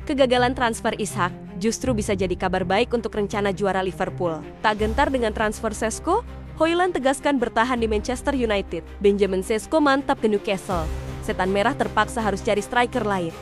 Kegagalan transfer Ishak justru bisa jadi kabar baik untuk rencana juara Liverpool. Tak gentar dengan transfer Sesko, Højlund tegaskan bertahan di Manchester United. Benjamin Sesko mantap ke Newcastle. Setan Merah terpaksa harus cari striker lain.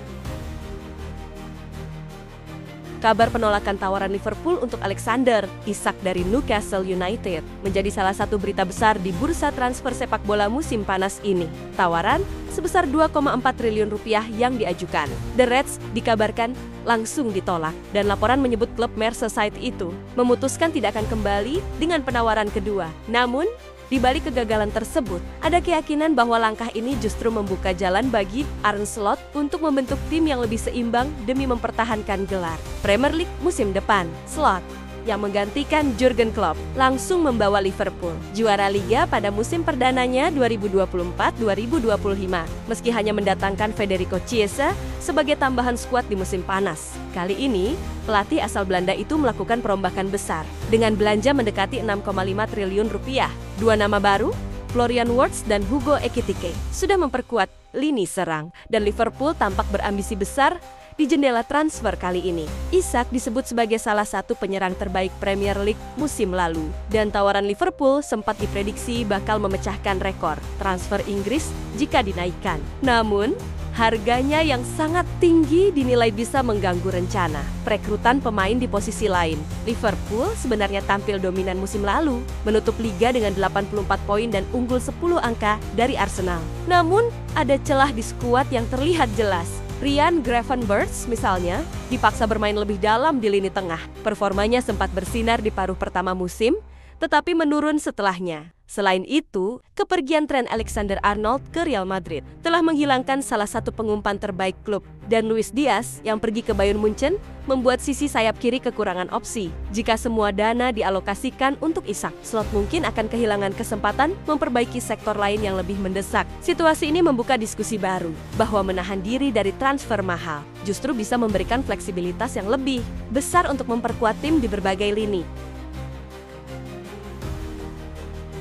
Kabar penolakan tawaran Liverpool untuk Alexander Isak dari Newcastle United menjadi salah satu berita besar di bursa transfer sepak bola musim panas ini. Tawaran sebesar 2,4 triliun rupiah yang diajukan. The Reds dikabarkan langsung ditolak dan laporan menyebut klub Merseyside itu memutuskan tidak akan kembali dengan penawaran kedua. Namun, di balik kegagalan tersebut, ada keyakinan bahwa langkah ini justru membuka jalan bagi Arne Slot untuk membentuk tim yang lebih seimbang demi mempertahankan gelar Premier League musim depan. Slot yang menggantikan Jurgen Klopp langsung membawa Liverpool juara Liga pada musim perdananya 2024-2025, meski hanya mendatangkan Federico Chiesa sebagai tambahan skuad di musim panas. Kali ini, pelatih asal Belanda itu melakukan perombakan besar dengan belanja mendekati 6,5 triliun rupiah. Dua nama baru, Florian Wirtz dan Hugo Ekitike, sudah memperkuat lini serang dan Liverpool tampak berambisi besar di jendela transfer kali ini. Isak disebut sebagai salah satu penyerang terbaik Premier League musim lalu dan tawaran Liverpool sempat diprediksi bakal memecahkan rekor transfer Inggris jika dinaikkan. Namun, harganya yang sangat tinggi dinilai bisa mengganggu rencana perekrutan pemain di posisi lain. Liverpool sebenarnya tampil dominan musim lalu, menutup liga dengan 84 poin dan unggul 10 angka dari Arsenal. Namun, ada celah di skuad yang terlihat jelas. Ryan Gravenberch misalnya dipaksa bermain lebih dalam di lini tengah. Performanya sempat bersinar di paruh pertama musim, tetapi menurun setelahnya. Selain itu, kepergian Trent Alexander-Arnold ke Real Madrid telah menghilangkan salah satu pengumpan terbaik klub, dan Luis Diaz yang pergi ke Bayern Munchen membuat sisi sayap kiri kekurangan opsi. Jika semua dana dialokasikan untuk Isak, Slot mungkin akan kehilangan kesempatan memperbaiki sektor lain yang lebih mendesak. Situasi ini membuka diskusi baru, bahwa menahan diri dari transfer mahal justru bisa memberikan fleksibilitas yang lebih besar untuk memperkuat tim di berbagai lini.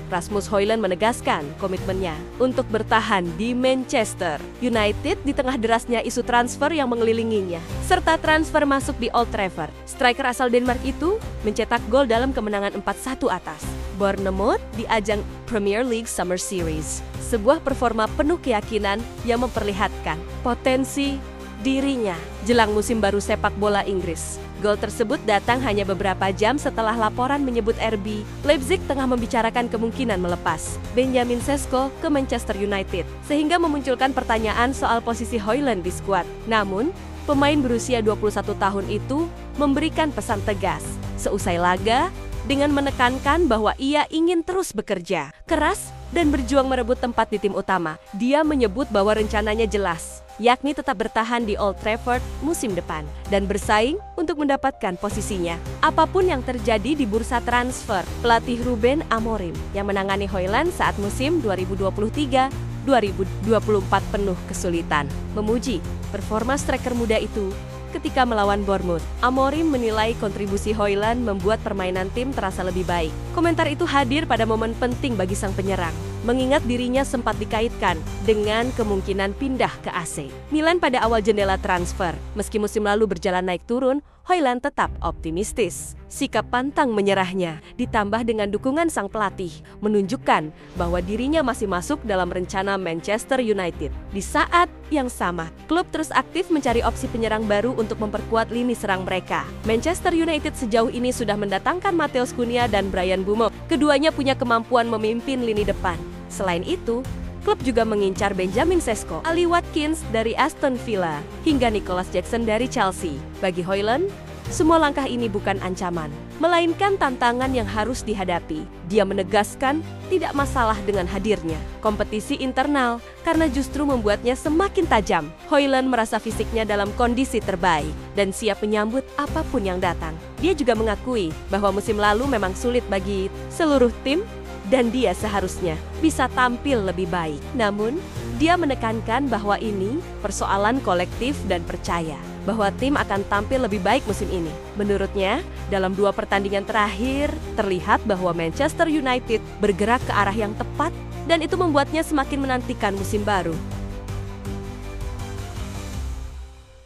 Rasmus Højlund menegaskan komitmennya untuk bertahan di Manchester United di tengah derasnya isu transfer yang mengelilinginya, serta transfer masuk di Old Trafford. Striker asal Denmark itu mencetak gol dalam kemenangan 4-1 atas Bournemouth di ajang Premier League Summer Series. Sebuah performa penuh keyakinan yang memperlihatkan potensi dirinya jelang musim baru sepak bola Inggris. Gol tersebut datang hanya beberapa jam setelah laporan menyebut RB Leipzig tengah membicarakan kemungkinan melepas Benjamin Sesko ke Manchester United, sehingga memunculkan pertanyaan soal posisi Højlund di skuad. Namun, pemain berusia 21 tahun itu memberikan pesan tegas seusai laga dengan menekankan bahwa ia ingin terus bekerja keras dan berjuang merebut tempat di tim utama. Dia menyebut bahwa rencananya jelas, yakni tetap bertahan di Old Trafford musim depan dan bersaing untuk mendapatkan posisinya. Apapun yang terjadi di bursa transfer, pelatih Ruben Amorim yang menangani Højlund saat musim 2023-2024 penuh kesulitan memuji performa striker muda itu ketika melawan Bournemouth. Amorim menilai kontribusi Højlund membuat permainan tim terasa lebih baik. Komentar itu hadir pada momen penting bagi sang penyerang, mengingat dirinya sempat dikaitkan dengan kemungkinan pindah ke AC Milan pada awal jendela transfer. Meski musim lalu berjalan naik turun, Højlund tetap optimistis. Sikap pantang menyerahnya, ditambah dengan dukungan sang pelatih, menunjukkan bahwa dirinya masih masuk dalam rencana Manchester United. Di saat yang sama, klub terus aktif mencari opsi penyerang baru untuk memperkuat lini serang mereka. Manchester United sejauh ini sudah mendatangkan Matheus Cunha dan Bryan Mbeumo. Keduanya punya kemampuan memimpin lini depan. Selain itu, klub juga mengincar Benjamin Sesko, Ali Watkins dari Aston Villa, hingga Nicholas Jackson dari Chelsea. Bagi Højlund, semua langkah ini bukan ancaman, melainkan tantangan yang harus dihadapi. Dia menegaskan tidak masalah dengan hadirnya kompetisi internal karena justru membuatnya semakin tajam. Højlund merasa fisiknya dalam kondisi terbaik dan siap menyambut apapun yang datang. Dia juga mengakui bahwa musim lalu memang sulit bagi seluruh tim dan dia seharusnya bisa tampil lebih baik. Namun, dia menekankan bahwa ini persoalan kolektif dan percaya bahwa tim akan tampil lebih baik musim ini. Menurutnya, dalam 2 pertandingan terakhir, terlihat bahwa Manchester United bergerak ke arah yang tepat dan itu membuatnya semakin menantikan musim baru.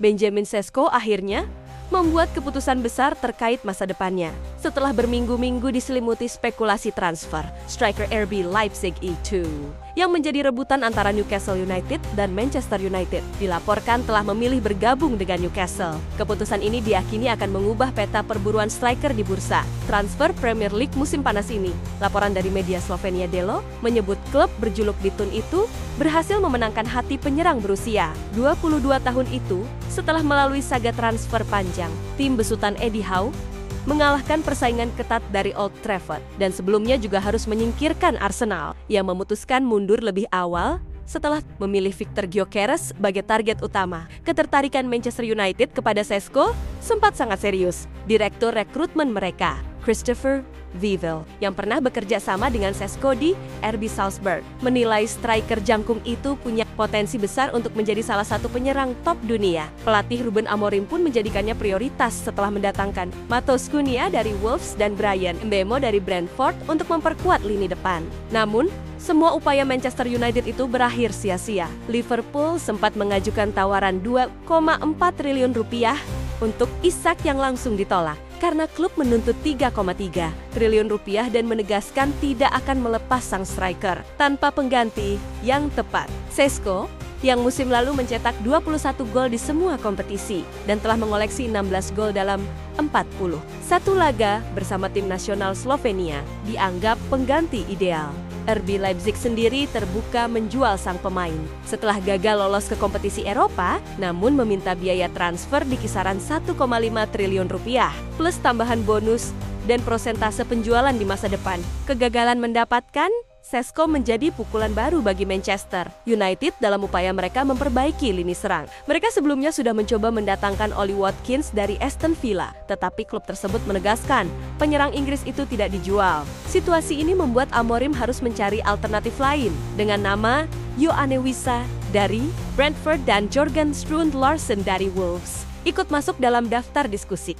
Benjamin Sesko akhirnya membuat keputusan besar terkait masa depannya. Setelah berminggu-minggu diselimuti spekulasi transfer, striker RB Leipzig itu yang menjadi rebutan antara Newcastle United dan Manchester United dilaporkan telah memilih bergabung dengan Newcastle. Keputusan ini diyakini akan mengubah peta perburuan striker di bursa transfer Premier League musim panas ini. Laporan dari media Slovenia Delo menyebut klub berjuluk Ditun itu berhasil memenangkan hati penyerang berusia 22 tahun itu setelah melalui saga transfer panjang. Tim besutan Eddie Howe mengalahkan persaingan ketat dari Old Trafford dan sebelumnya juga harus menyingkirkan Arsenal yang memutuskan mundur lebih awal setelah memilih Victor Gyökeres sebagai target utama. Ketertarikan Manchester United kepada Sesko sempat sangat serius. Direktur rekrutmen mereka, Christopher Vivel, yang pernah bekerja sama dengan Sesko di RB Salzburg, menilai striker jangkung itu punya potensi besar untuk menjadi salah satu penyerang top dunia. Pelatih Ruben Amorim pun menjadikannya prioritas setelah mendatangkan Matheus Cunha dari Wolves dan Bryan Mbeumo dari Brentford untuk memperkuat lini depan. Namun, semua upaya Manchester United itu berakhir sia-sia. Liverpool sempat mengajukan tawaran 2,4 triliun rupiah untuk Isak yang langsung ditolak karena klub menuntut 3,3 triliun rupiah dan menegaskan tidak akan melepas sang striker tanpa pengganti yang tepat. Sesko yang musim lalu mencetak 21 gol di semua kompetisi dan telah mengoleksi 16 gol dalam 41 laga bersama tim nasional Slovenia, dianggap pengganti ideal. RB Leipzig sendiri terbuka menjual sang pemain setelah gagal lolos ke kompetisi Eropa, namun meminta biaya transfer di kisaran 1,5 triliun rupiah plus tambahan bonus dan prosentase penjualan di masa depan. Kegagalan mendapatkan Sesko menjadi pukulan baru bagi Manchester United dalam upaya mereka memperbaiki lini serang. Mereka sebelumnya sudah mencoba mendatangkan Ollie Watkins dari Aston Villa, tetapi klub tersebut menegaskan penyerang Inggris itu tidak dijual. Situasi ini membuat Amorim harus mencari alternatif lain dengan nama Yoane Wissa dari Brentford dan Jørgen Strand Larsen dari Wolves ikut masuk dalam daftar diskusi.